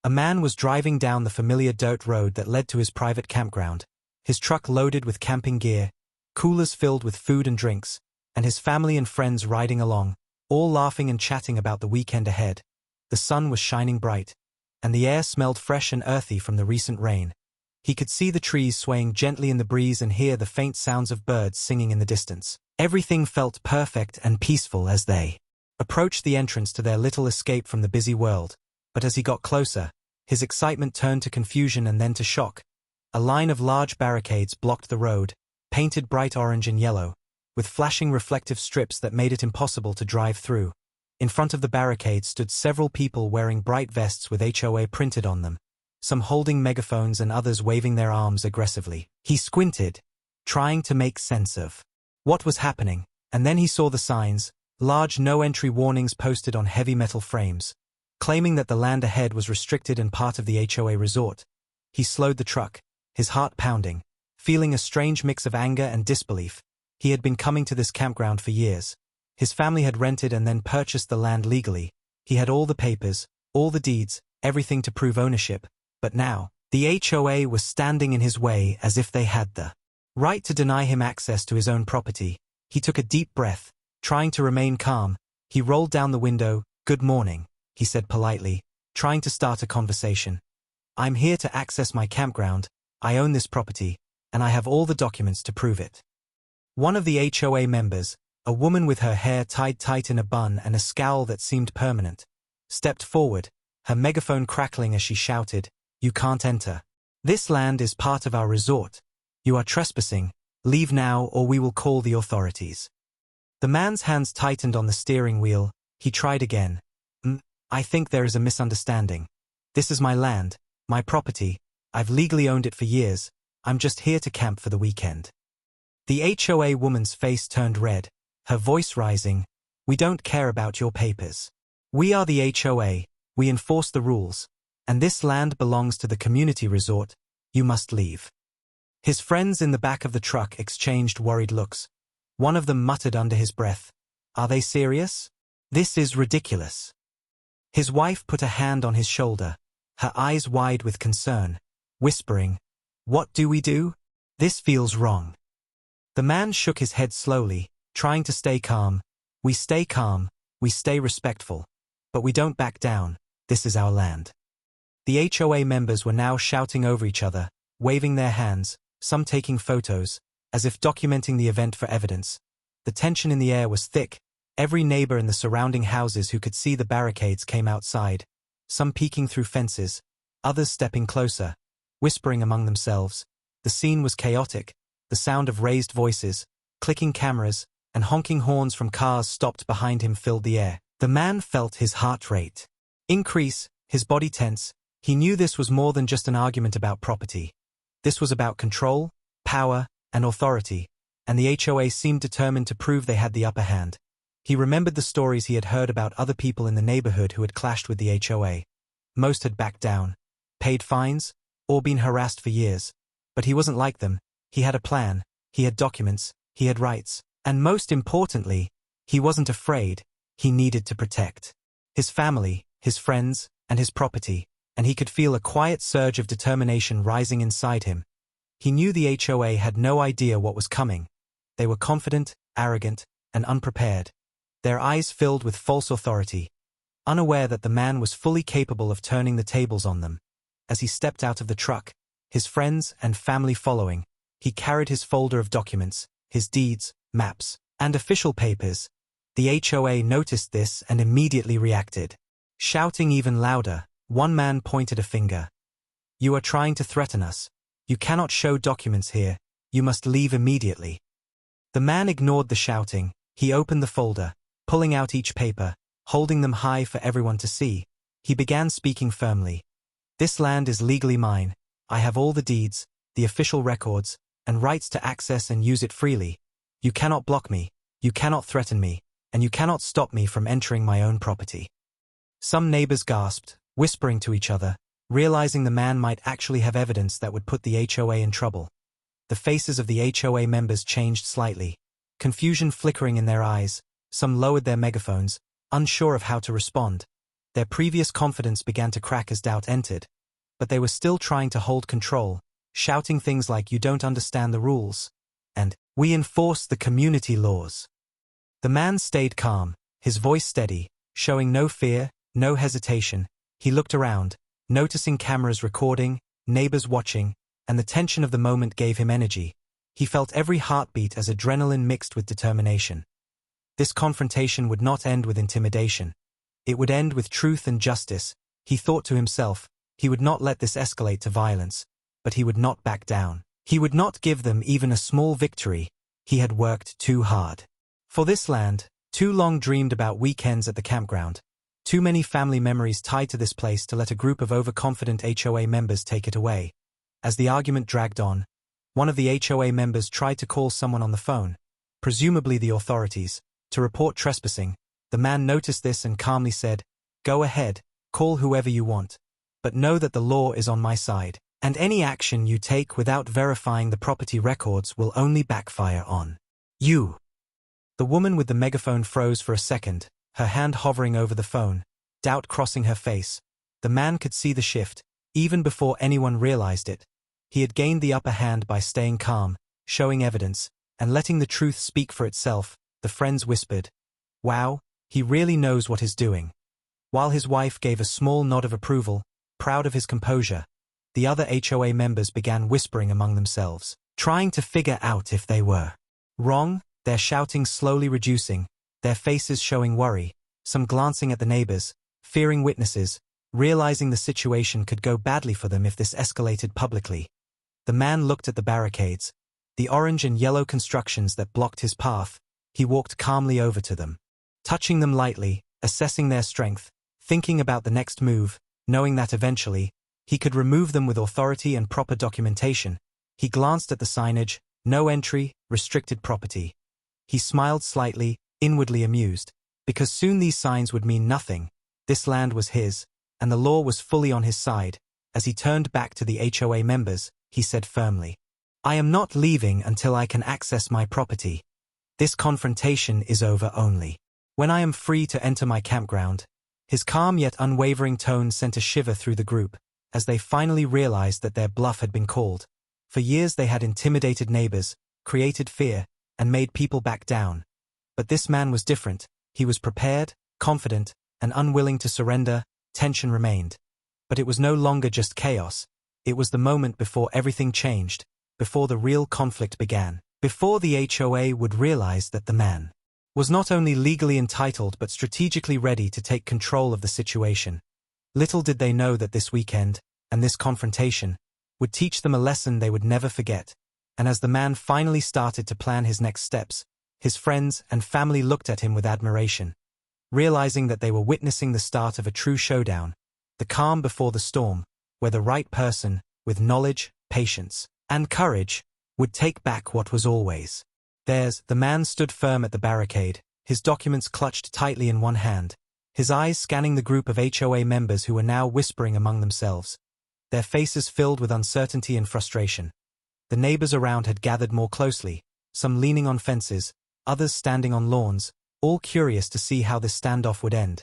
A man was driving down the familiar dirt road that led to his private campground, his truck loaded with camping gear, coolers filled with food and drinks, and his family and friends riding along, all laughing and chatting about the weekend ahead. The sun was shining bright, and the air smelled fresh and earthy from the recent rain. He could see the trees swaying gently in the breeze and hear the faint sounds of birds singing in the distance. Everything felt perfect and peaceful as they approached the entrance to their little escape from the busy world. But as he got closer, his excitement turned to confusion and then to shock. A line of large barricades blocked the road, painted bright orange and yellow, with flashing reflective strips that made it impossible to drive through. In front of the barricades stood several people wearing bright vests with HOA printed on them, some holding megaphones and others waving their arms aggressively. He squinted, trying to make sense of what was happening, and then he saw the signs, large no-entry warnings posted on heavy metal frames, claiming that the land ahead was restricted and part of the HOA resort. He slowed the truck, his heart pounding, feeling a strange mix of anger and disbelief. He had been coming to this campground for years. His family had rented and then purchased the land legally. He had all the papers, all the deeds, everything to prove ownership. But now, the HOA was standing in his way as if they had the right to deny him access to his own property. He took a deep breath, trying to remain calm. He rolled down the window. "Good morning," he said politely, trying to start a conversation. "I'm here to access my campground. I own this property, and I have all the documents to prove it." One of the HOA members, a woman with her hair tied tight in a bun and a scowl that seemed permanent, stepped forward, her megaphone crackling as she shouted, "You can't enter. This land is part of our resort. You are trespassing. Leave now or we will call the authorities." The man's hands tightened on the steering wheel. He tried again. I think there is a misunderstanding. This is my land, my property. I've legally owned it for years. I'm just here to camp for the weekend." The HOA woman's face turned red, her voice rising. "We don't care about your papers. We are the HOA. We enforce the rules. And this land belongs to the community resort. You must leave." His friends in the back of the truck exchanged worried looks. One of them muttered under his breath, "Are they serious? This is ridiculous." His wife put a hand on his shoulder, her eyes wide with concern, whispering, "What do we do? This feels wrong." The man shook his head slowly, trying to stay calm. "We stay calm, we stay respectful. But we don't back down. This is our land." The HOA members were now shouting over each other, waving their hands, some taking photos, as if documenting the event for evidence. The tension in the air was thick. Every neighbor in the surrounding houses who could see the barricades came outside, some peeking through fences, others stepping closer, whispering among themselves. The scene was chaotic. The sound of raised voices, clicking cameras, and honking horns from cars stopped behind him filled the air. The man felt his heart rate increase, his body tense. He knew this was more than just an argument about property. This was about control, power, and authority, and the HOA seemed determined to prove they had the upper hand. He remembered the stories he had heard about other people in the neighborhood who had clashed with the HOA. Most had backed down, paid fines, or been harassed for years. But he wasn't like them. He had a plan, he had documents, he had rights, and most importantly, he wasn't afraid. He needed to protect his family, his friends, and his property, and he could feel a quiet surge of determination rising inside him. He knew the HOA had no idea what was coming. They were confident, arrogant, and unprepared, their eyes filled with false authority, unaware that the man was fully capable of turning the tables on them. As he stepped out of the truck, his friends and family following, he carried his folder of documents, his deeds, maps, and official papers. The HOA noticed this and immediately reacted. Shouting even louder, one man pointed a finger. "You are trying to threaten us. You cannot show documents here. You must leave immediately." The man ignored the shouting. He opened the folder, pulling out each paper, holding them high for everyone to see. He began speaking firmly. "This land is legally mine. I have all the deeds, the official records, and rights to access and use it freely. You cannot block me, you cannot threaten me, and you cannot stop me from entering my own property." Some neighbors gasped, whispering to each other, realizing the man might actually have evidence that would put the HOA in trouble. The faces of the HOA members changed slightly, confusion flickering in their eyes. Some lowered their megaphones, unsure of how to respond. Their previous confidence began to crack as doubt entered. But they were still trying to hold control, shouting things like "You don't understand the rules," and "We enforce the community laws." The man stayed calm, his voice steady, showing no fear, no hesitation. He looked around, noticing cameras recording, neighbors watching, and the tension of the moment gave him energy. He felt every heartbeat as adrenaline mixed with determination. This confrontation would not end with intimidation. It would end with truth and justice. He thought to himself, he would not let this escalate to violence, but he would not back down. He would not give them even a small victory. He had worked too hard for this land, too long dreamed about weekends at the campground. Too many family memories tied to this place to let a group of overconfident HOA members take it away. As the argument dragged on, one of the HOA members tried to call someone on the phone, presumably the authorities, to report trespassing. The man noticed this and calmly said, "Go ahead, call whoever you want. But know that the law is on my side, and any action you take without verifying the property records will only backfire on you." The woman with the megaphone froze for a second, her hand hovering over the phone, doubt crossing her face. The man could see the shift, even before anyone realized it. He had gained the upper hand by staying calm, showing evidence, and letting the truth speak for itself. The friends whispered, "Wow, he really knows what he's doing." While his wife gave a small nod of approval, proud of his composure, the other HOA members began whispering among themselves, trying to figure out if they were wrong, their shouting slowly reducing, their faces showing worry, some glancing at the neighbors, fearing witnesses, realizing the situation could go badly for them if this escalated publicly. The man looked at the barricades, the orange and yellow constructions that blocked his path. He walked calmly over to them, touching them lightly, assessing their strength, thinking about the next move, knowing that eventually, he could remove them with authority and proper documentation. He glanced at the signage, "No entry, restricted property." He smiled slightly, inwardly amused, because soon these signs would mean nothing. This land was his, and the law was fully on his side. As he turned back to the HOA members, he said firmly, "I am not leaving until I can access my property. This confrontation is over only when I am free to enter my campground." His calm yet unwavering tone sent a shiver through the group, as they finally realized that their bluff had been called. For years they had intimidated neighbors, created fear, and made people back down. But this man was different. He was prepared, confident, and unwilling to surrender. Tension remained. But it was no longer just chaos. It was the moment before everything changed, before the real conflict began, before the HOA would realize that the man was not only legally entitled but strategically ready to take control of the situation. Little did they know that this weekend, and this confrontation, would teach them a lesson they would never forget. And as the man finally started to plan his next steps, his friends and family looked at him with admiration, realizing that they were witnessing the start of a true showdown, the calm before the storm, where the right person, with knowledge, patience, and courage, would take back what was always theirs. The man stood firm at the barricade, his documents clutched tightly in one hand, his eyes scanning the group of HOA members who were now whispering among themselves, their faces filled with uncertainty and frustration. The neighbors around had gathered more closely, some leaning on fences, others standing on lawns, all curious to see how this standoff would end.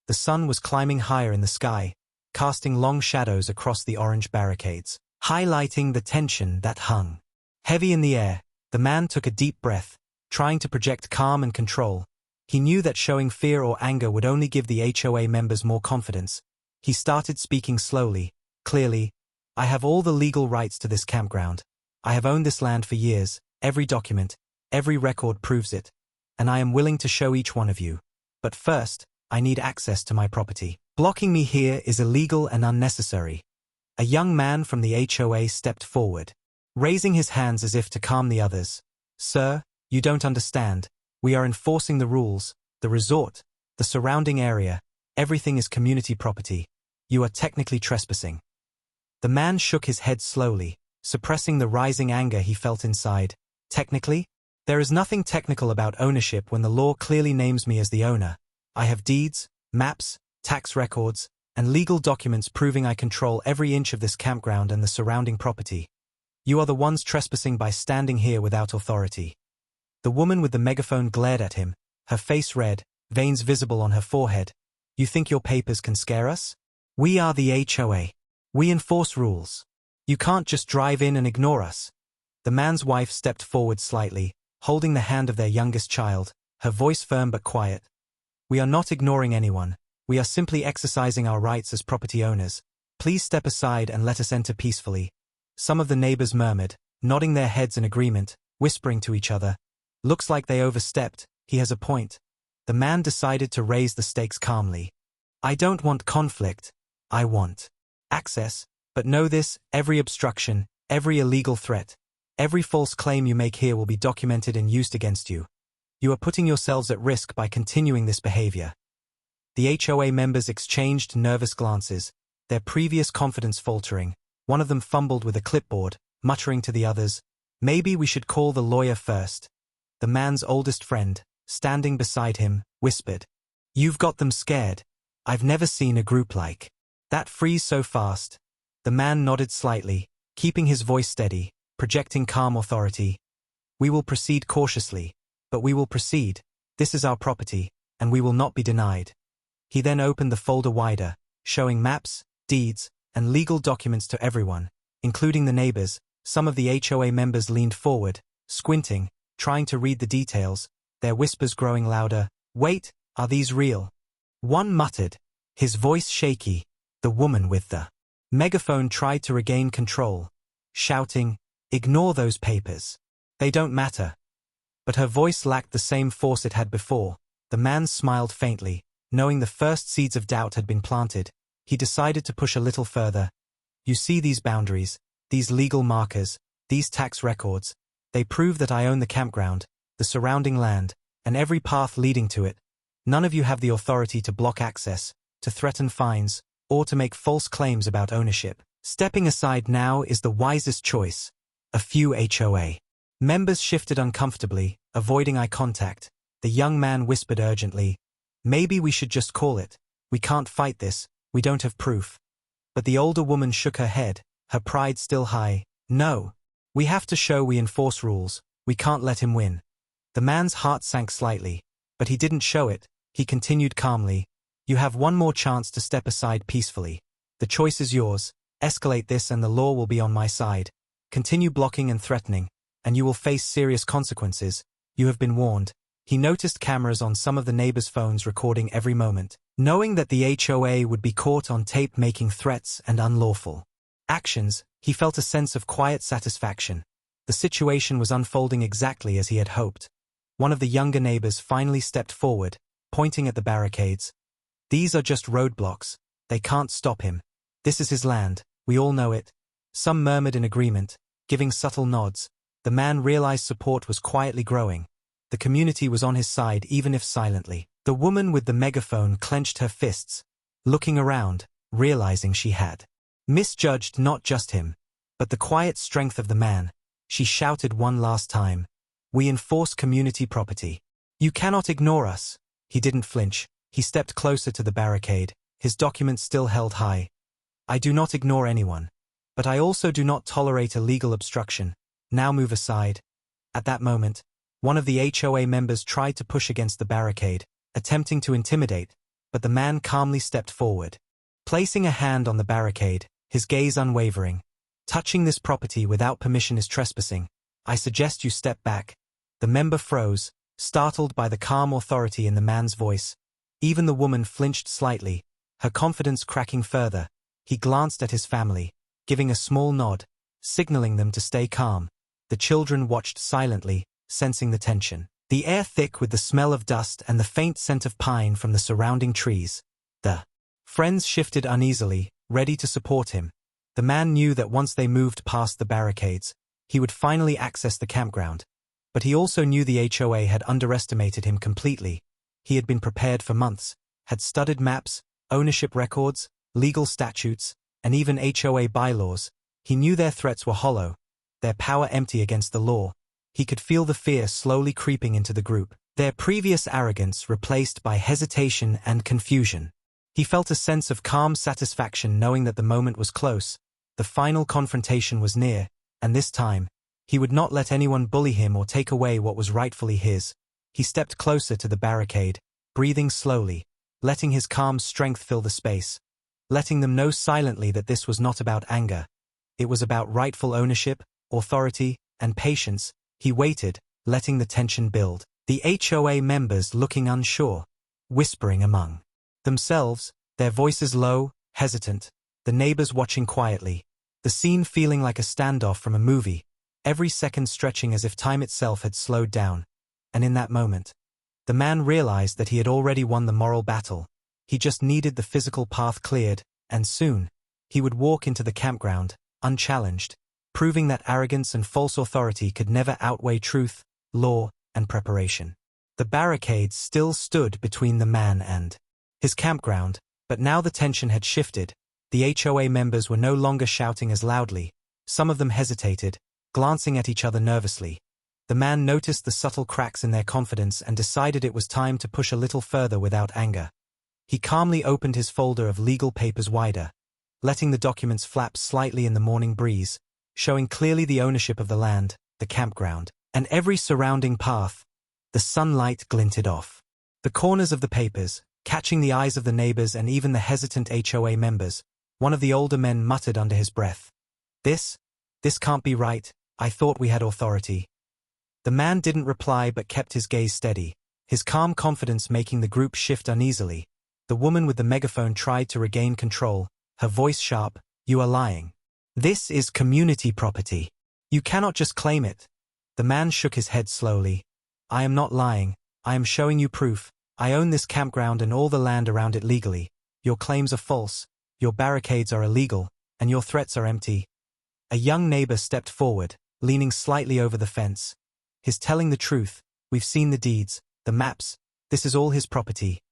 The sun was climbing higher in the sky, casting long shadows across the orange barricades, highlighting the tension that hung heavy in the air. The man took a deep breath, trying to project calm and control. He knew that showing fear or anger would only give the HOA members more confidence. He started speaking slowly, clearly, "I have all the legal rights to this campground. I have owned this land for years, every document, every record proves it, and I am willing to show each one of you. But first, I need access to my property. Blocking me here is illegal and unnecessary." A young man from the HOA stepped forward, raising his hands as if to calm the others. "Sir, you don't understand. We are enforcing the rules, the resort, the surrounding area, everything is community property. You are technically trespassing." The man shook his head slowly, suppressing the rising anger he felt inside. "Technically? There is nothing technical about ownership when the law clearly names me as the owner. I have deeds, maps, tax records, and legal documents proving I control every inch of this campground and the surrounding property. You are the ones trespassing by standing here without authority." The woman with the megaphone glared at him, her face red, veins visible on her forehead. You think your papers can scare us? We are the HOA. We enforce rules. You can't just drive in and ignore us. The man's wife stepped forward slightly, holding the hand of their youngest child, her voice firm but quiet. We are not ignoring anyone. We are simply exercising our rights as property owners. Please step aside and let us enter peacefully. Some of the neighbors murmured, nodding their heads in agreement, whispering to each other. Looks like they overstepped. He has a point. The man decided to raise the stakes calmly. I don't want conflict. I want access. But know this, every obstruction, every illegal threat, every false claim you make here will be documented and used against you. You are putting yourselves at risk by continuing this behavior. The HOA members exchanged nervous glances, their previous confidence faltering. One of them fumbled with a clipboard, muttering to the others, "Maybe we should call the lawyer first." The man's oldest friend, standing beside him, whispered, "You've got them scared. I've never seen a group like that freeze so fast." The man nodded slightly, keeping his voice steady, projecting calm authority. "We will proceed cautiously, but we will proceed. This is our property, and we will not be denied." He then opened the folder wider, showing maps, deeds, and legal documents to everyone, including the neighbors. Some of the HOA members leaned forward, squinting, trying to read the details, their whispers growing louder. "Wait, are these real?" One muttered, his voice shaky. The woman with the megaphone tried to regain control, shouting, "Ignore those papers. They don't matter." But her voice lacked the same force it had before. The man smiled faintly, knowing the first seeds of doubt had been planted. He decided to push a little further. "You see these boundaries, these legal markers, these tax records. They prove that I own the campground, the surrounding land, and every path leading to it. None of you have the authority to block access, to threaten fines, or to make false claims about ownership. Stepping aside now is the wisest choice." A few HOA members shifted uncomfortably, avoiding eye contact. The young man whispered urgently, "Maybe we should just call it. We can't fight this, we don't have proof." But the older woman shook her head, her pride still high. "No. We have to show we enforce rules. We can't let him win." The man's heart sank slightly, but he didn't show it. He continued calmly, "You have one more chance to step aside peacefully. The choice is yours. Escalate this and the law will be on my side. Continue blocking and threatening, and you will face serious consequences. You have been warned." He noticed cameras on some of the neighbors' phones recording every moment. Knowing that the HOA would be caught on tape making threats and unlawful actions, he felt a sense of quiet satisfaction. The situation was unfolding exactly as he had hoped. One of the younger neighbors finally stepped forward, pointing at the barricades. "These are just roadblocks. They can't stop him. This is his land. We all know it." Some murmured in agreement, giving subtle nods. The man realized support was quietly growing. The community was on his side even if silently. The woman with the megaphone clenched her fists, looking around, realizing she had misjudged not just him, but the quiet strength of the man. She shouted one last time, "We enforce community property. You cannot ignore us." He didn't flinch. He stepped closer to the barricade, his documents still held high. "I do not ignore anyone. But I also do not tolerate illegal obstruction. Now move aside." At that moment, one of the HOA members tried to push against the barricade, attempting to intimidate, but the man calmly stepped forward. Placing a hand on the barricade, his gaze unwavering. "Touching this property without permission is trespassing. I suggest you step back." The member froze, startled by the calm authority in the man's voice. Even the woman flinched slightly, her confidence cracking further. He glanced at his family, giving a small nod, signaling them to stay calm. The children watched silently, sensing the tension. The air thick with the smell of dust and the faint scent of pine from the surrounding trees. The friends shifted uneasily, ready to support him. The man knew that once they moved past the barricades, he would finally access the campground. But he also knew the HOA had underestimated him completely. He had been prepared for months, had studied maps, ownership records, legal statutes, and even HOA bylaws. He knew their threats were hollow, their power empty against the law. He could feel the fear slowly creeping into the group, their previous arrogance replaced by hesitation and confusion. He felt a sense of calm satisfaction knowing that the moment was close, the final confrontation was near, and this time, he would not let anyone bully him or take away what was rightfully his. He stepped closer to the barricade, breathing slowly, letting his calm strength fill the space, letting them know silently that this was not about anger. It was about rightful ownership, authority, and patience. He waited, letting the tension build. The HOA members looking unsure, whispering among themselves, their voices low, hesitant, the neighbors watching quietly, the scene feeling like a standoff from a movie, every second stretching as if time itself had slowed down. And in that moment, the man realized that he had already won the moral battle. He just needed the physical path cleared, and soon, he would walk into the campground, unchallenged, proving that arrogance and false authority could never outweigh truth, law, and preparation. The barricades still stood between the man and his campground, but now the tension had shifted. The HOA members were no longer shouting as loudly. Some of them hesitated, glancing at each other nervously. The man noticed the subtle cracks in their confidence and decided it was time to push a little further without anger. He calmly opened his folder of legal papers wider, letting the documents flap slightly in the morning breeze, showing clearly the ownership of the land, the campground, and every surrounding path. The sunlight glinted off the corners of the papers, catching the eyes of the neighbors and even the hesitant HOA members. One of the older men muttered under his breath, This can't be right. I thought we had authority." The man didn't reply but kept his gaze steady, his calm confidence making the group shift uneasily. The woman with the megaphone tried to regain control, her voice sharp, "You are lying. This is community property. You cannot just claim it." The man shook his head slowly. "I am not lying. I am showing you proof. I own this campground and all the land around it legally. Your claims are false, your barricades are illegal, and your threats are empty." A young neighbor stepped forward, leaning slightly over the fence. "He's telling the truth. We've seen the deeds, the maps. This is all his property."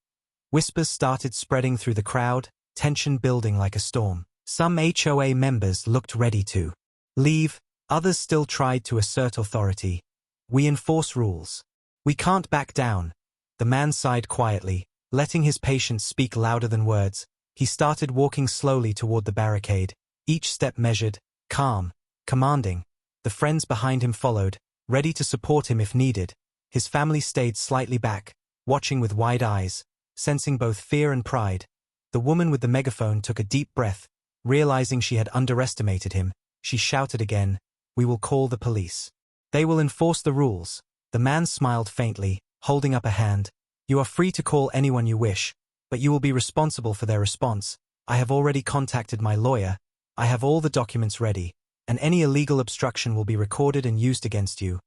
Whispers started spreading through the crowd, tension building like a storm. Some HOA members looked ready to leave, others still tried to assert authority. "We enforce rules. We can't back down." The man sighed quietly, letting his patience speak louder than words. He started walking slowly toward the barricade, each step measured, calm, commanding. The friends behind him followed, ready to support him if needed. His family stayed slightly back, watching with wide eyes, sensing both fear and pride. The woman with the megaphone took a deep breath, realizing she had underestimated him. She shouted again, "We will call the police. They will enforce the rules." The man smiled faintly, holding up a hand. "You are free to call anyone you wish, but you will be responsible for their response. I have already contacted my lawyer. I have all the documents ready, and any illegal obstruction will be recorded and used against you."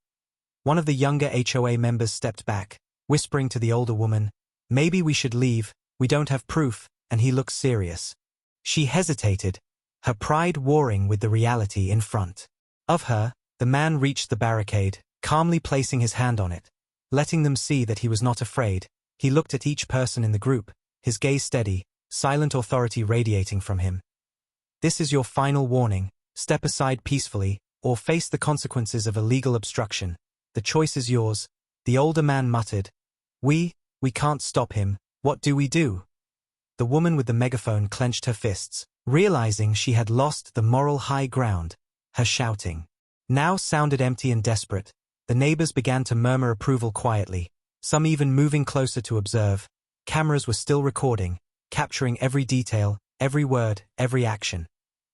One of the younger HOA members stepped back, whispering to the older woman, "Maybe we should leave, we don't have proof," and he looked serious. She hesitated, her pride warring with the reality in front of her. The man reached the barricade, calmly placing his hand on it, letting them see that he was not afraid. He looked at each person in the group, his gaze steady, silent authority radiating from him. "This is your final warning. Step aside peacefully, or face the consequences of illegal obstruction. The choice is yours." The older man muttered, We can't stop him. What do we do?" The woman with the megaphone clenched her fists, realizing she had lost the moral high ground. Her shouting now sounded empty and desperate. The neighbors began to murmur approval quietly, some even moving closer to observe. Cameras were still recording, capturing every detail, every word, every action.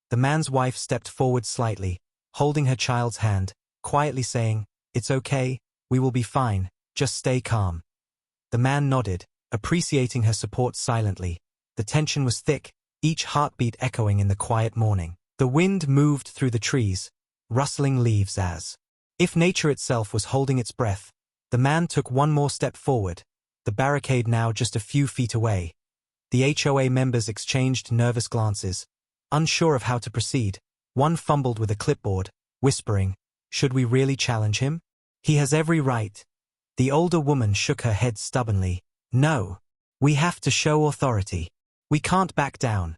The man's wife stepped forward slightly, holding her child's hand, quietly saying, "It's okay, we will be fine, just stay calm." The man nodded, appreciating her support silently. The tension was thick, each heartbeat echoing in the quiet morning. The wind moved through the trees, rustling leaves as if nature itself was holding its breath. The man took one more step forward, the barricade now just a few feet away. The HOA members exchanged nervous glances, unsure of how to proceed. One fumbled with a clipboard, whispering, "Should we really challenge him? He has every right." The older woman shook her head stubbornly. "No. We have to show authority. We can't back down."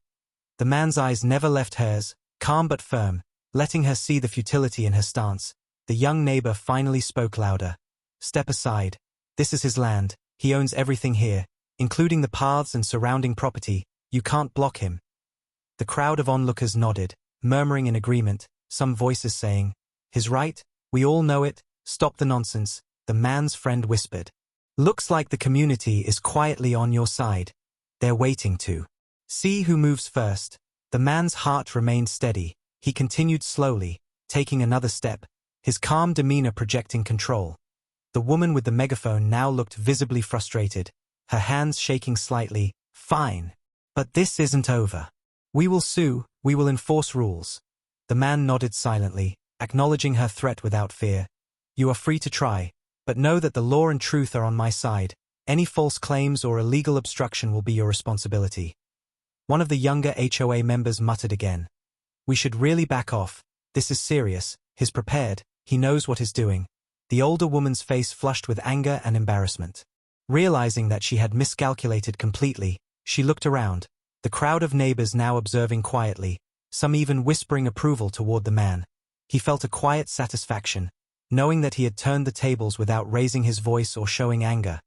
The man's eyes never left hers, calm but firm, letting her see the futility in her stance. The young neighbor finally spoke louder. "Step aside. This is his land. He owns everything here, including the paths and surrounding property. You can't block him." The crowd of onlookers nodded, murmuring in agreement, some voices saying, "He's right, we all know it, stop the nonsense." The man's friend whispered, "Looks like the community is quietly on your side." They're waiting to see who moves first. The man's heart remained steady. He continued slowly, taking another step, his calm demeanor projecting control. The woman with the megaphone now looked visibly frustrated, her hands shaking slightly. Fine. But this isn't over. We will sue, we will enforce rules. The man nodded silently, acknowledging her threat without fear. You are free to try, but know that the law and truth are on my side. Any false claims or illegal obstruction will be your responsibility. One of the younger HOA members muttered again. We should really back off. This is serious. He's prepared. He knows what he's doing. The older woman's face flushed with anger and embarrassment. Realizing that she had miscalculated completely, she looked around, the crowd of neighbors now observing quietly, some even whispering approval toward the man. He felt a quiet satisfaction, knowing that he had turned the tables without raising his voice or showing anger.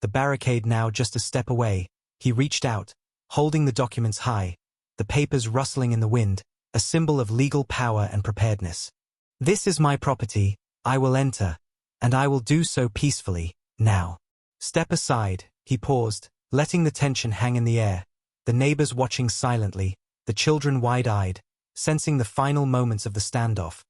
The barricade now just a step away, he reached out, holding the documents high, the papers rustling in the wind, a symbol of legal power and preparedness. This is my property, I will enter, and I will do so peacefully, now. Step aside, he paused, letting the tension hang in the air, the neighbors watching silently, the children wide-eyed, sensing the final moments of the standoff.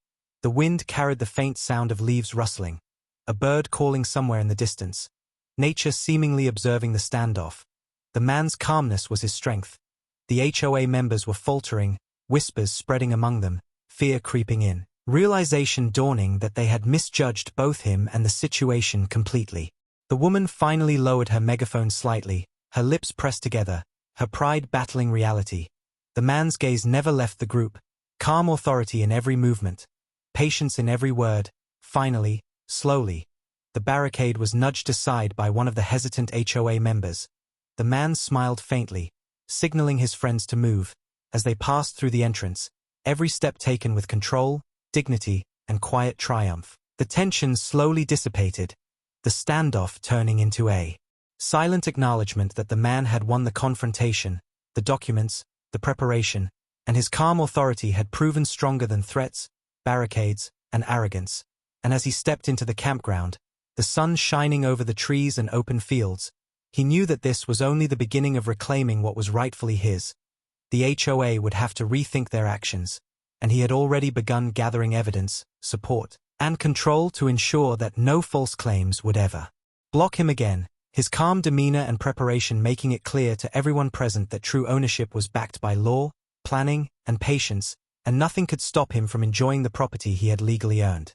The wind carried the faint sound of leaves rustling, a bird calling somewhere in the distance, nature seemingly observing the standoff. The man's calmness was his strength. The HOA members were faltering, whispers spreading among them, fear creeping in, realization dawning that they had misjudged both him and the situation completely. The woman finally lowered her megaphone slightly, her lips pressed together, her pride battling reality. The man's gaze never left the group, calm authority in every movement, patience in every word. Finally, slowly, the barricade was nudged aside by one of the hesitant HOA members. The man smiled faintly, signaling his friends to move. As they passed through the entrance, every step taken with control, dignity, and quiet triumph. The tension slowly dissipated, the standoff turning into a silent acknowledgement that the man had won the confrontation, the documents, the preparation, and his calm authority had proven stronger than threats, barricades, and arrogance. And as he stepped into the campground, the sun shining over the trees and open fields, he knew that this was only the beginning of reclaiming what was rightfully his. The HOA would have to rethink their actions, and he had already begun gathering evidence, support, and control to ensure that no false claims would ever block him again, his calm demeanor and preparation making it clear to everyone present that true ownership was backed by law, planning, and patience, and nothing could stop him from enjoying the property he had legally earned.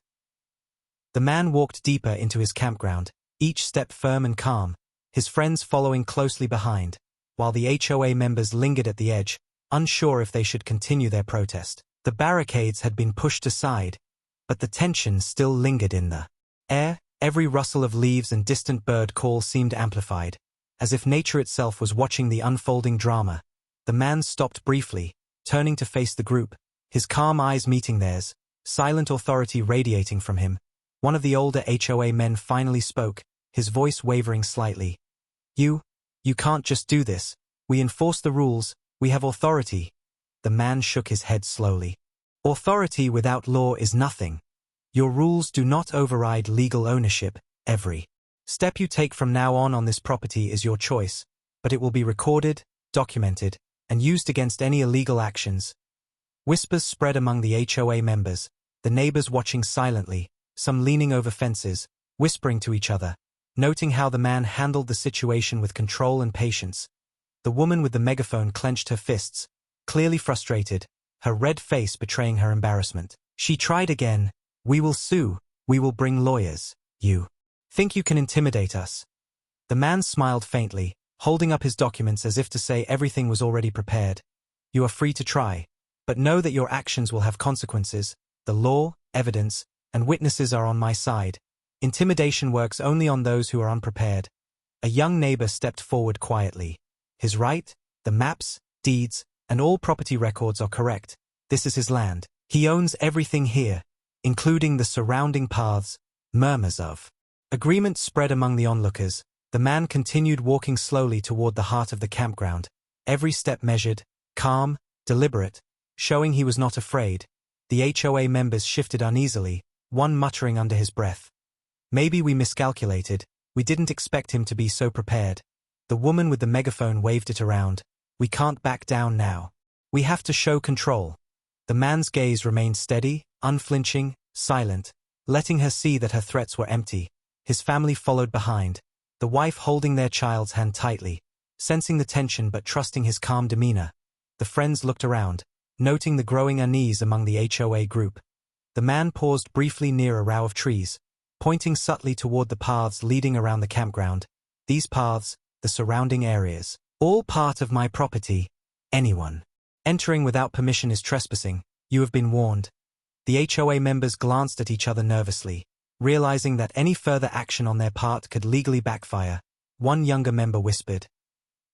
The man walked deeper into his campground, each step firm and calm, his friends following closely behind, while the HOA members lingered at the edge, unsure if they should continue their protest. The barricades had been pushed aside, but the tension still lingered in the air. Every rustle of leaves and distant bird call seemed amplified, as if nature itself was watching the unfolding drama. The man stopped briefly, turning to face the group, his calm eyes meeting theirs, silent authority radiating from him. One of the older HOA men finally spoke, his voice wavering slightly. You can't just do this. We enforce the rules, we have authority. The man shook his head slowly. Authority without law is nothing. Your rules do not override legal ownership. Every step you take from now on this property is your choice, but it will be recorded, documented, and used against any illegal actions. Whispers spread among the HOA members, the neighbors watching silently, some leaning over fences, whispering to each other, noting how the man handled the situation with control and patience. The woman with the megaphone clenched her fists, clearly frustrated, her red face betraying her embarrassment. She tried again. We will sue, we will bring lawyers. You think you can intimidate us? The man smiled faintly, holding up his documents as if to say everything was already prepared. You are free to try, but know that your actions will have consequences. The law, evidence, and witnesses are on my side. Intimidation works only on those who are unprepared. A young neighbor stepped forward quietly. His right, the maps, deeds, and all property records are correct. This is his land. He owns everything here, including the surrounding paths. Murmurs of agreement spread among the onlookers. The man continued walking slowly toward the heart of the campground, every step measured, calm, deliberate, showing he was not afraid. The HOA members shifted uneasily, one muttering under his breath. Maybe we miscalculated, we didn't expect him to be so prepared. The woman with the megaphone waved it around. We can't back down now. We have to show control. The man's gaze remained steady, unflinching, silent, letting her see that her threats were empty. His family followed behind, the wife holding their child's hand tightly, sensing the tension but trusting his calm demeanor. The friends looked around, noting the growing unease among the HOA group. The man paused briefly near a row of trees, pointing subtly toward the paths leading around the campground. These paths, the surrounding areas, all part of my property. Anyone entering without permission is trespassing. You have been warned. The HOA members glanced at each other nervously, realizing that any further action on their part could legally backfire. One younger member whispered,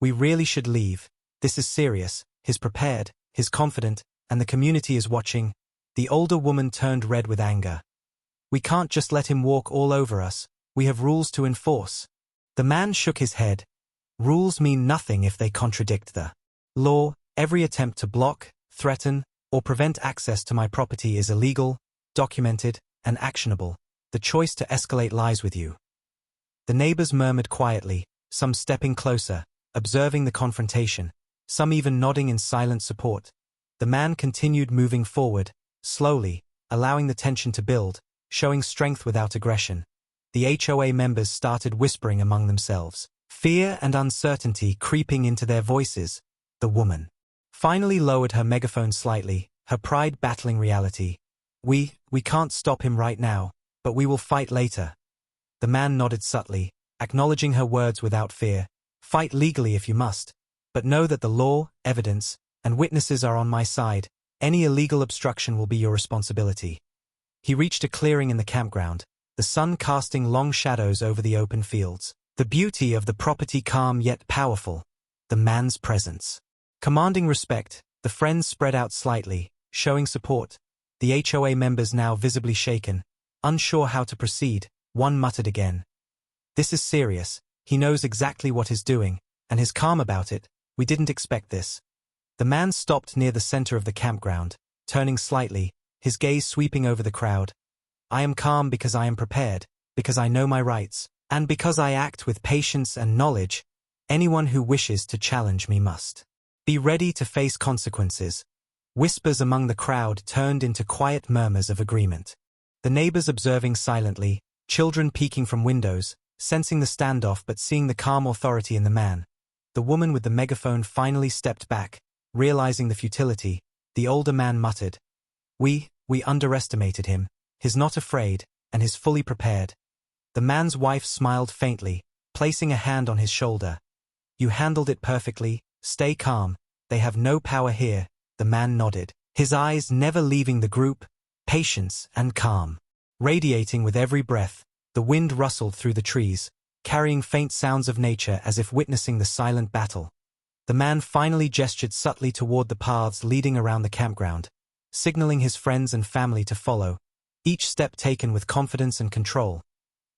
"We really should leave. This is serious." He's prepared, he's confident, and the community is watching. The older woman turned red with anger. "We can't just let him walk all over us. We have rules to enforce." The man shook his head. "Rules mean nothing if they contradict the law. Every attempt to block, threaten, or prevent access to my property is illegal, documented, and actionable. The choice to escalate lies with you." The neighbors murmured quietly, some stepping closer, observing the confrontation, some even nodding in silent support. The man continued moving forward, slowly, allowing the tension to build, showing strength without aggression. The HOA members started whispering among themselves, fear and uncertainty creeping into their voices. The woman finally lowered her megaphone slightly, her pride battling reality. We can't stop him right now, but we will fight later." The man nodded subtly, acknowledging her words without fear. "Fight legally if you must, but know that the law, evidence, and witnesses are on my side. Any illegal obstruction will be your responsibility." He reached a clearing in the campground, the sun casting long shadows over the open fields. The beauty of the property calm yet powerful. The man's presence commanding respect. The friends spread out slightly, showing support. The HOA members now visibly shaken, unsure how to proceed. One muttered again, "This is serious. He knows exactly what he's doing, and he's calm about it. We didn't expect this." The man stopped near the center of the campground, turning slightly, his gaze sweeping over the crowd. "I am calm because I am prepared, because I know my rights, and because I act with patience and knowledge. Anyone who wishes to challenge me must be ready to face consequences." Whispers among the crowd turned into quiet murmurs of agreement. The neighbors observing silently, children peeking from windows, sensing the standoff but seeing the calm authority in the man. The woman with the megaphone finally stepped back, realizing the futility. The older man muttered, We underestimated him. He's not afraid, and he's fully prepared." The man's wife smiled faintly, placing a hand on his shoulder. "You handled it perfectly. Stay calm. They have no power here." The man nodded, his eyes never leaving the group, patience and calm radiating with every breath. The wind rustled through the trees, carrying faint sounds of nature as if witnessing the silent battle. The man finally gestured subtly toward the paths leading around the campground, signaling his friends and family to follow, each step taken with confidence and control.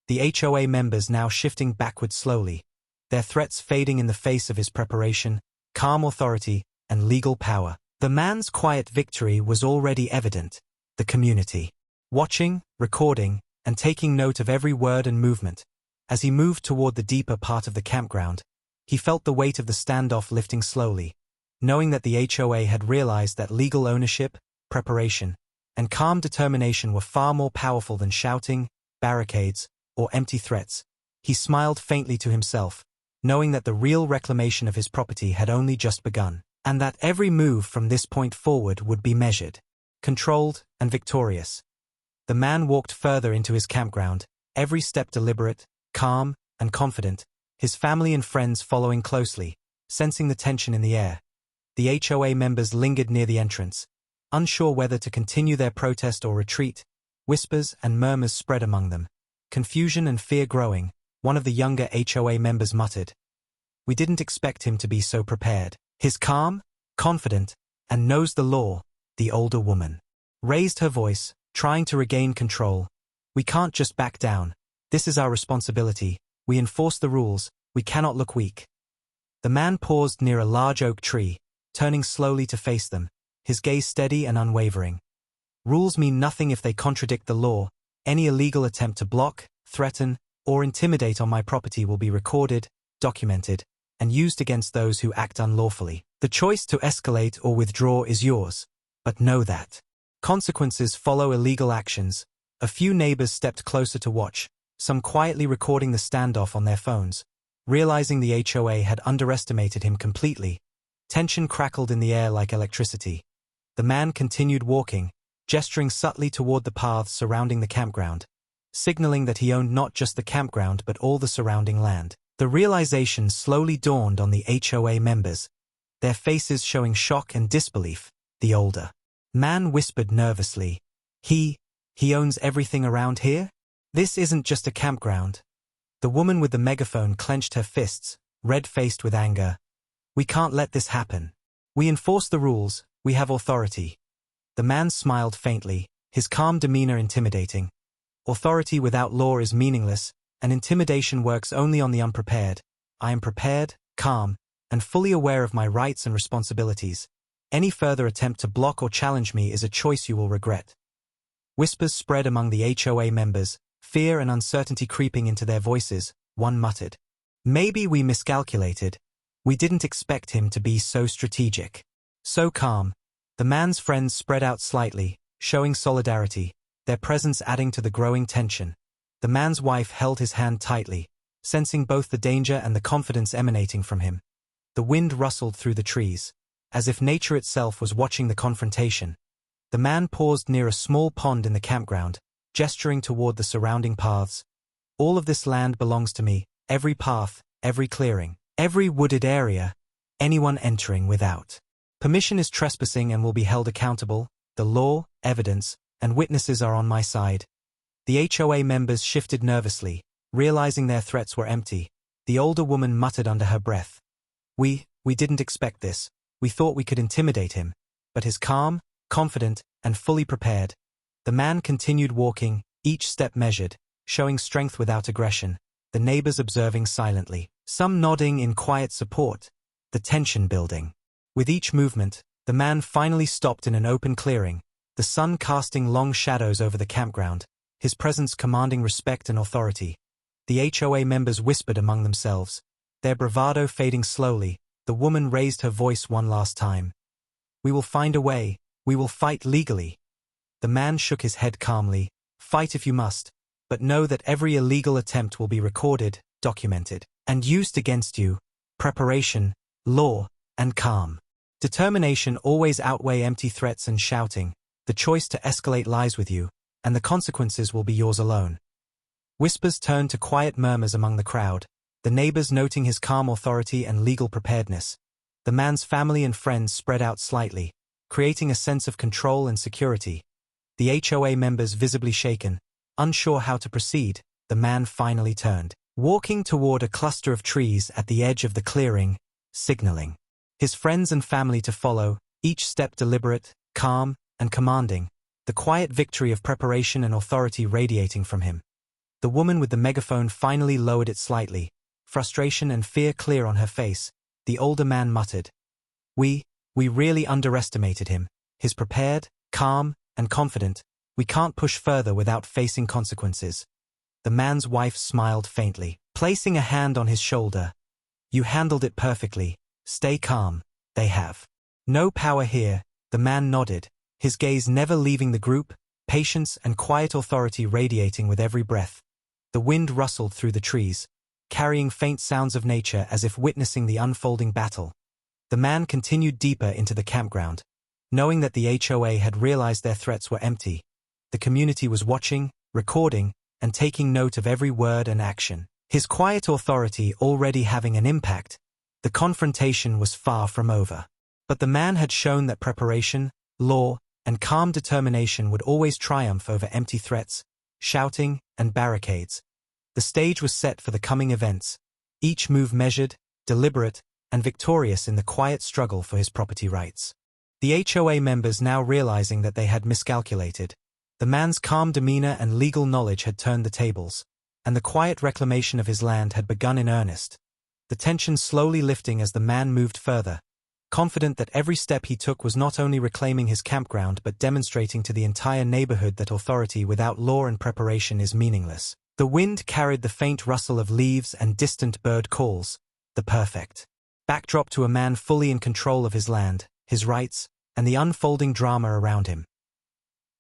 The HOA members now shifting backward slowly, their threats fading in the face of his preparation, calm authority, and legal power. The man's quiet victory was already evident. The community watching, recording, and taking note of every word and movement. As he moved toward the deeper part of the campground, he felt the weight of the standoff lifting slowly, knowing that the HOA had realized that legal ownership, preparation, and calm determination were far more powerful than shouting, barricades, or empty threats. He smiled faintly to himself, knowing that the real reclamation of his property had only just begun, and that every move from this point forward would be measured, controlled, and victorious. The man walked further into his campground, every step deliberate, calm, and confident, his family and friends following closely, sensing the tension in the air. The HOA members lingered near the entrance, unsure whether to continue their protest or retreat. Whispers and murmurs spread among them, confusion and fear growing. One of the younger HOA members muttered, "We didn't expect him to be so prepared. He's calm, confident, and knows the law." The older woman raised her voice, trying to regain control. "We can't just back down. This is our responsibility. We enforce the rules. We cannot look weak." The man paused near a large oak tree, turning slowly to face them, his gaze steady and unwavering. "Rules mean nothing if they contradict the law. Any illegal attempt to block, threaten, or intimidate on my property will be recorded, documented, and used against those who act unlawfully. The choice to escalate or withdraw is yours, but know that consequences follow illegal actions. A few neighbors stepped closer to watch, some quietly recording the standoff on their phones. Realizing the HOA had underestimated him completely, tension crackled in the air like electricity. The man continued walking, gesturing subtly toward the paths surrounding the campground, signaling that he owned not just the campground but all the surrounding land. The realization slowly dawned on the HOA members, their faces showing shock and disbelief. The older man whispered nervously, He owns everything around here? This isn't just a campground." The woman with the megaphone clenched her fists, red-faced with anger. "We can't let this happen. We enforce the rules, we have authority." The man smiled faintly, his calm demeanor intimidating. "Authority without law is meaningless, and intimidation works only on the unprepared. I am prepared, calm, and fully aware of my rights and responsibilities. Any further attempt to block or challenge me is a choice you will regret." Whispers spread among the HOA members, fear and uncertainty creeping into their voices. One muttered, "Maybe we miscalculated. We didn't expect him to be so strategic. So calm." The man's friends spread out slightly, showing solidarity, their presence adding to the growing tension. The man's wife held his hand tightly, sensing both the danger and the confidence emanating from him. The wind rustled through the trees, as if nature itself was watching the confrontation. The man paused near a small pond in the campground, gesturing toward the surrounding paths. "All of this land belongs to me, every path, every clearing, every wooded area. Anyone entering without permission is trespassing and will be held accountable. The law, evidence, and witnesses are on my side." The HOA members shifted nervously, realizing their threats were empty. The older woman muttered under her breath, We didn't expect this. We thought we could intimidate him." But his calm, confident, and fully prepared. The man continued walking, each step measured, showing strength without aggression, the neighbors observing silently, some nodding in quiet support, the tension building. With each movement, the man finally stopped in an open clearing, the sun casting long shadows over the campground, his presence commanding respect and authority. The HOA members whispered among themselves, their bravado fading slowly. The woman raised her voice one last time. "We will find a way. We will fight legally." The man shook his head calmly. "Fight if you must, but know that every illegal attempt will be recorded, documented, and used against you. Preparation, law, and calm. Determination always outweigh empty threats and shouting. The choice to escalate lies with you, and the consequences will be yours alone." Whispers turned to quiet murmurs among the crowd, the neighbors noting his calm authority and legal preparedness. The man's family and friends spread out slightly, creating a sense of control and security. The HOA members visibly shaken, unsure how to proceed. The man finally turned, walking toward a cluster of trees at the edge of the clearing, signaling his friends and family to follow, each step deliberate, calm, and commanding, the quiet victory of preparation and authority radiating from him. The woman with the megaphone finally lowered it slightly, frustration and fear clear on her face. The older man muttered, We really underestimated him. He's prepared, calm, and confident. We can't push further without facing consequences." The man's wife smiled faintly, placing a hand on his shoulder. "You handled it perfectly. Stay calm. They have no power here." The man nodded, his gaze never leaving the group, patience and quiet authority radiating with every breath. The wind rustled through the trees, carrying faint sounds of nature as if witnessing the unfolding battle. The man continued deeper into the campground, knowing that the HOA had realized their threats were empty. The community was watching, recording, and taking note of every word and action. His quiet authority already having an impact, the confrontation was far from over. But the man had shown that preparation, law, and calm determination would always triumph over empty threats, shouting, and barricades. The stage was set for the coming events, each move measured, deliberate, and victorious in the quiet struggle for his property rights. The HOA members now realizing that they had miscalculated. The man's calm demeanor and legal knowledge had turned the tables, and the quiet reclamation of his land had begun in earnest. The tension slowly lifting as the man moved further, confident that every step he took was not only reclaiming his campground but demonstrating to the entire neighborhood that authority without law and preparation is meaningless. The wind carried the faint rustle of leaves and distant bird calls, the perfect Backdrop to a man fully in control of his land, his rights, and the unfolding drama around him.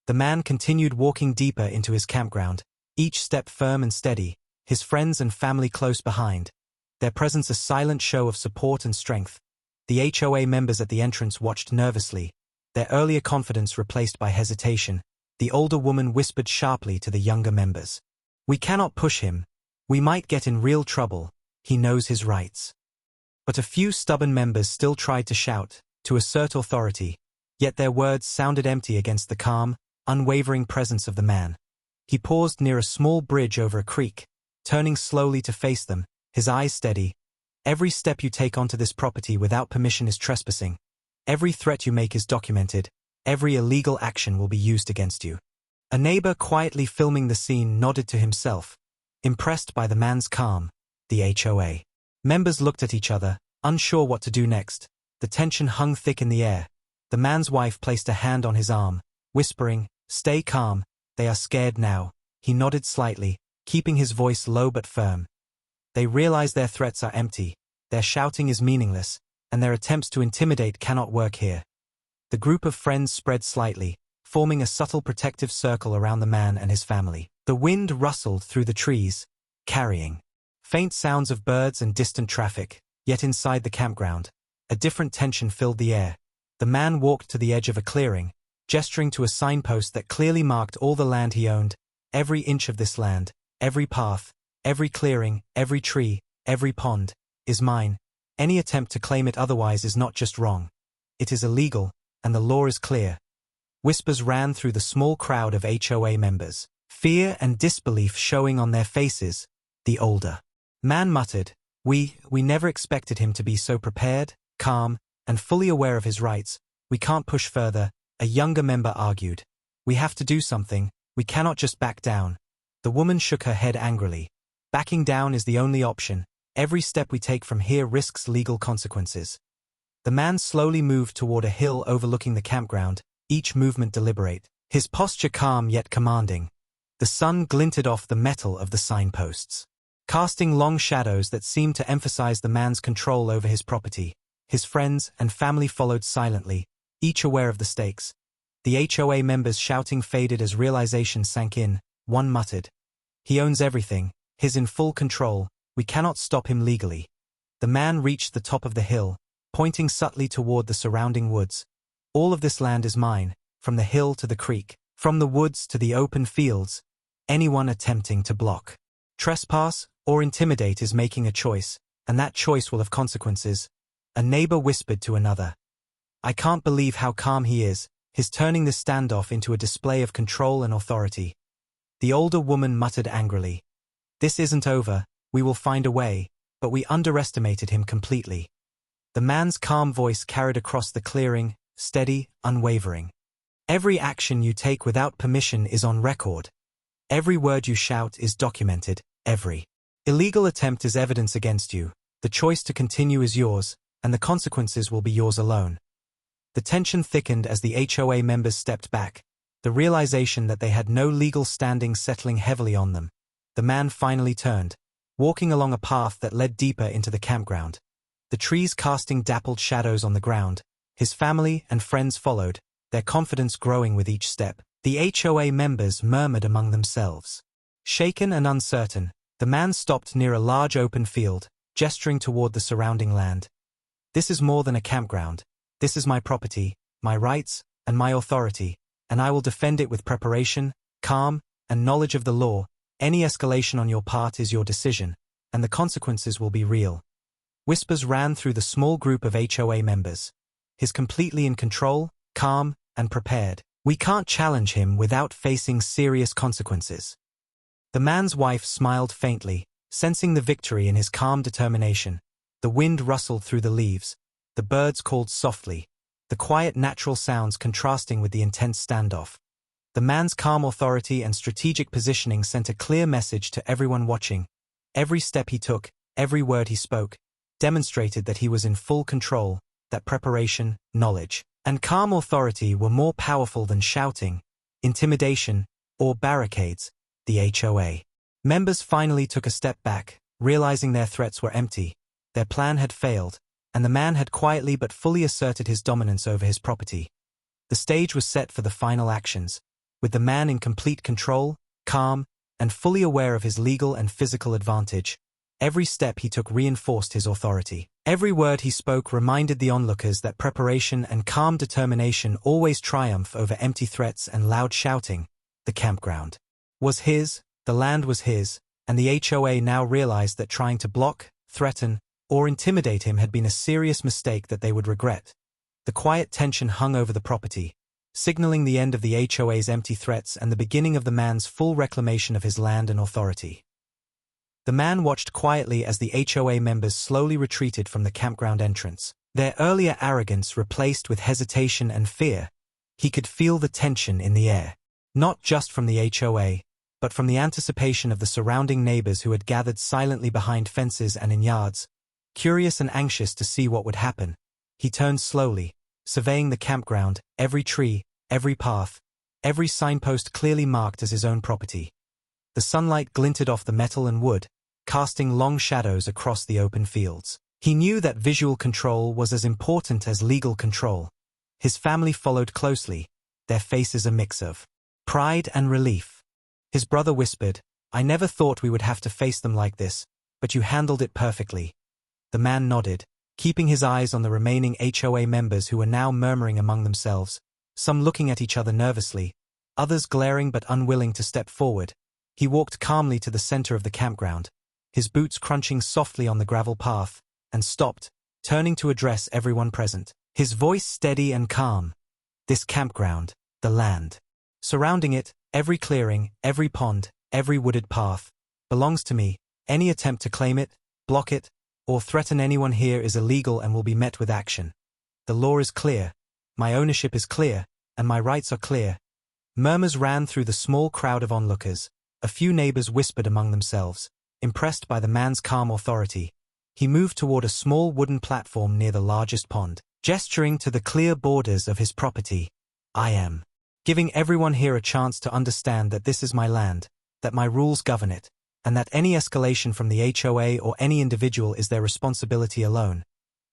The man continued walking deeper into his campground, each step firm and steady, his friends and family close behind, their presence a silent show of support and strength. The HOA members at the entrance watched nervously, their earlier confidence replaced by hesitation. The older woman whispered sharply to the younger members. "We cannot push him. We might get in real trouble. He knows his rights." But a few stubborn members still tried to shout, to assert authority, yet their words sounded empty against the calm, unwavering presence of the man. He paused near a small bridge over a creek, turning slowly to face them, his eyes steady. "Every step you take onto this property without permission is trespassing. Every threat you make is documented. Every illegal action will be used against you." A neighbor quietly filming the scene nodded to himself, impressed by the man's calm. The HOA members looked at each other, unsure what to do next. The tension hung thick in the air. The man's wife placed a hand on his arm, whispering, "Stay calm, they are scared now." He nodded slightly, keeping his voice low but firm. They realize their threats are empty, their shouting is meaningless, and their attempts to intimidate cannot work here. The group of friends spread slightly, forming a subtle protective circle around the man and his family. The wind rustled through the trees, carrying faint sounds of birds and distant traffic, yet inside the campground, a different tension filled the air. The man walked to the edge of a clearing, gesturing to a signpost that clearly marked all the land he owned. "Every inch of this land, every path, every clearing, every tree, every pond, is mine. Any attempt to claim it otherwise is not just wrong. It is illegal, and the law is clear." Whispers ran through the small crowd of HOA members, fear and disbelief showing on their faces. The older man muttered, We never expected him to be so prepared, calm, and fully aware of his rights. We can't push further." A younger member argued. "We have to do something, we cannot just back down." The woman shook her head angrily. "Backing down is the only option. Every step we take from here risks legal consequences." The man slowly moved toward a hill overlooking the campground, each movement deliberate, his posture calm yet commanding. The sun glinted off the metal of the signposts, casting long shadows that seemed to emphasize the man's control over his property. His friends and family followed silently, each aware of the stakes. The HOA members' shouting faded as realization sank in. One muttered, "He owns everything, he's in full control, we cannot stop him legally." The man reached the top of the hill, pointing subtly toward the surrounding woods. "All of this land is mine, from the hill to the creek, from the woods to the open fields. Anyone attempting to block, trespass, or intimidate is making a choice, and that choice will have consequences." A neighbor whispered to another, "I can't believe how calm he is. He's turning this standoff into a display of control and authority." The older woman muttered angrily, "This isn't over, we will find a way," but we underestimated him completely. The man's calm voice carried across the clearing, steady, unwavering. "Every action you take without permission is on record. Every word you shout is documented. Every illegal attempt is evidence against you. The choice to continue is yours, and the consequences will be yours alone." The tension thickened as the HOA members stepped back, the realization that they had no legal standing settling heavily on them. The man finally turned, walking along a path that led deeper into the campground. The trees casting dappled shadows on the ground. His family and friends followed, their confidence growing with each step. The HOA members murmured among themselves. Shaken and uncertain, the man stopped near a large open field, gesturing toward the surrounding land. "This is more than a campground. This is my property, my rights, and my authority, and I will defend it with preparation, calm, and knowledge of the law. Any escalation on your part is your decision, and the consequences will be real." Whispers ran through the small group of HOA members. "He's completely in control, calm, and prepared. We can't challenge him without facing serious consequences." The man's wife smiled faintly, sensing the victory in his calm determination. The wind rustled through the leaves. The birds called softly, the quiet natural sounds contrasting with the intense standoff. The man's calm authority and strategic positioning sent a clear message to everyone watching. Every step he took, every word he spoke, demonstrated that he was in full control, that preparation, knowledge, and calm authority were more powerful than shouting, intimidation, or barricades. The HOA members finally took a step back, realizing their threats were empty. Their plan had failed. and the man had quietly but fully asserted his dominance over his property. The stage was set for the final actions, with the man in complete control, calm, and fully aware of his legal and physical advantage. Every step he took reinforced his authority. Every word he spoke reminded the onlookers that preparation and calm determination always triumph over empty threats and loud shouting. The campground was his, the land was his, and the HOA now realized that trying to block, threaten, or intimidate him had been a serious mistake that they would regret. The quiet tension hung over the property, signaling the end of the HOA's empty threats and the beginning of the man's full reclamation of his land and authority. The man watched quietly as the HOA members slowly retreated from the campground entrance, their earlier arrogance replaced with hesitation and fear. He could feel the tension in the air, not just from the HOA, but from the anticipation of the surrounding neighbors who had gathered silently behind fences and in yards. Curious and anxious to see what would happen, he turned slowly, surveying the campground, every tree, every path, every signpost clearly marked as his own property. The sunlight glinted off the metal and wood, casting long shadows across the open fields. He knew that visual control was as important as legal control. His family followed closely, their faces a mix of pride and relief. His brother whispered, "I never thought we would have to face them like this, but you handled it perfectly." The man nodded, keeping his eyes on the remaining HOA members who were now murmuring among themselves, some looking at each other nervously, others glaring but unwilling to step forward. He walked calmly to the center of the campground, his boots crunching softly on the gravel path, and stopped, turning to address everyone present, his voice steady and calm. This campground, the land surrounding it, every clearing, every pond, every wooded path, belongs to me. Any attempt to claim it, block it, or threaten anyone here is illegal and will be met with action. The law is clear, my ownership is clear, and my rights are clear. Murmurs ran through the small crowd of onlookers. A few neighbors whispered among themselves, impressed by the man's calm authority. He moved toward a small wooden platform near the largest pond, gesturing to the clear borders of his property. "I am giving everyone here a chance to understand that this is my land, that my rules govern it, and that any escalation from the HOA or any individual is their responsibility alone.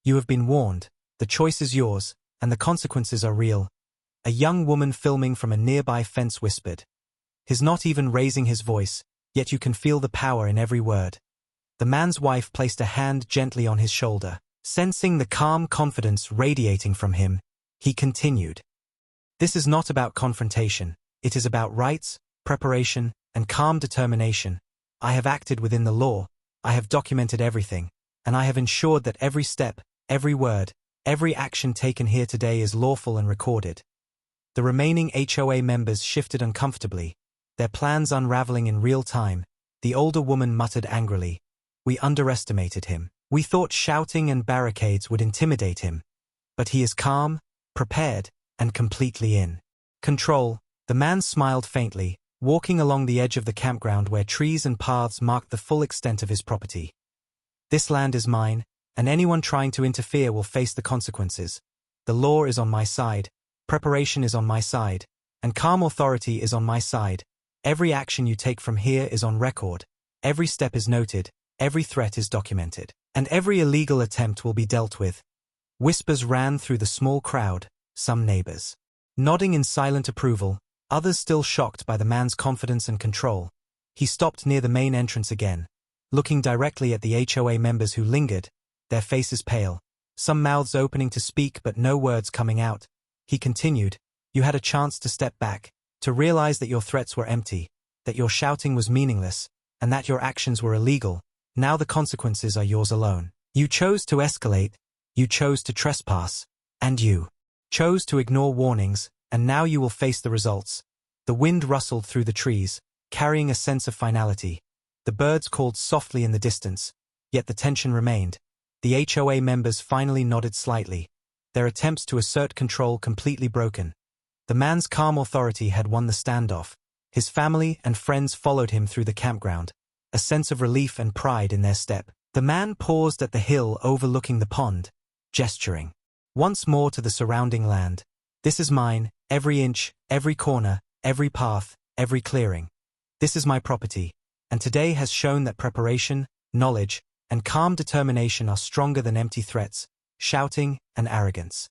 You have been warned, the choice is yours, and the consequences are real." A young woman filming from a nearby fence whispered. He's not even raising his voice, yet you can feel the power in every word. The man's wife placed a hand gently on his shoulder, sensing the calm confidence radiating from him. He continued. "This is not about confrontation, it is about rights, preparation, and calm determination. I have acted within the law, I have documented everything, and I have ensured that every step, every word, every action taken here today is lawful and recorded." The remaining HOA members shifted uncomfortably, their plans unraveling in real time. The older woman muttered angrily, "We underestimated him. We thought shouting and barricades would intimidate him. But he is calm, prepared, and completely in control." The man smiled faintly, walking along the edge of the campground where trees and paths marked the full extent of his property. "This land is mine, and anyone trying to interfere will face the consequences. The law is on my side, preparation is on my side, and calm authority is on my side. Every action you take from here is on record, every step is noted, every threat is documented, and every illegal attempt will be dealt with." Whispers ran through the small crowd, some neighbors nodding in silent approval, others still shocked by the man's confidence and control. He stopped near the main entrance again, looking directly at the HOA members who lingered, their faces pale, some mouths opening to speak but no words coming out. He continued, "You had a chance to step back, to realize that your threats were empty, that your shouting was meaningless, and that your actions were illegal. Now the consequences are yours alone. You chose to escalate, you chose to trespass, and you chose to ignore warnings, and now you will face the results." The wind rustled through the trees, carrying a sense of finality. The birds called softly in the distance, yet the tension remained. The HOA members finally nodded slightly, their attempts to assert control completely broken. The man's calm authority had won the standoff. His family and friends followed him through the campground, a sense of relief and pride in their step. The man paused at the hill overlooking the pond, gesturing once more to the surrounding land. "This is mine, every inch, every corner, every path, every clearing. This is my property, and today has shown that preparation, knowledge, and calm determination are stronger than empty threats. shouting, and arrogance.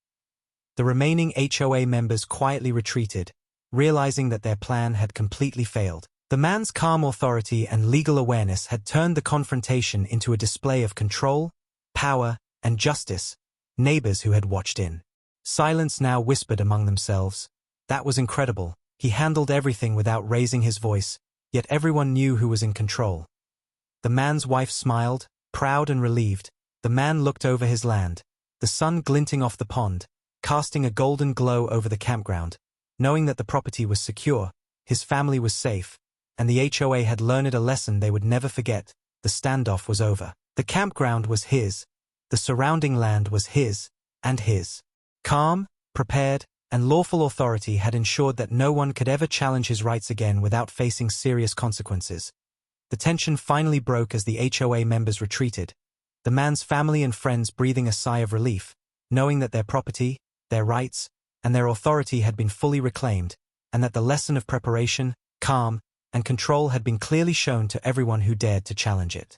The remaining HOA members quietly retreated, realizing that their plan had completely failed. The man's calm authority and legal awareness had turned the confrontation into a display of control, power, and justice. Neighbors who had watched in silence now whispered among themselves, "That was incredible. He handled everything without raising his voice, yet everyone knew who was in control." The man's wife smiled, proud and relieved. The man looked over his land, the sun glinting off the pond, casting a golden glow over the campground. Knowing that the property was secure, his family was safe, and the HOA had learned a lesson they would never forget. The standoff was over. The campground was his. The surrounding land was his, and his. Calm, prepared, and lawful authority had ensured that no one could ever challenge his rights again without facing serious consequences. The tension finally broke as the HOA members retreated, the man's family and friends breathing a sigh of relief, knowing that their property, their rights, and their authority had been fully reclaimed, and that the lesson of preparation, calm, and control had been clearly shown to everyone who dared to challenge it.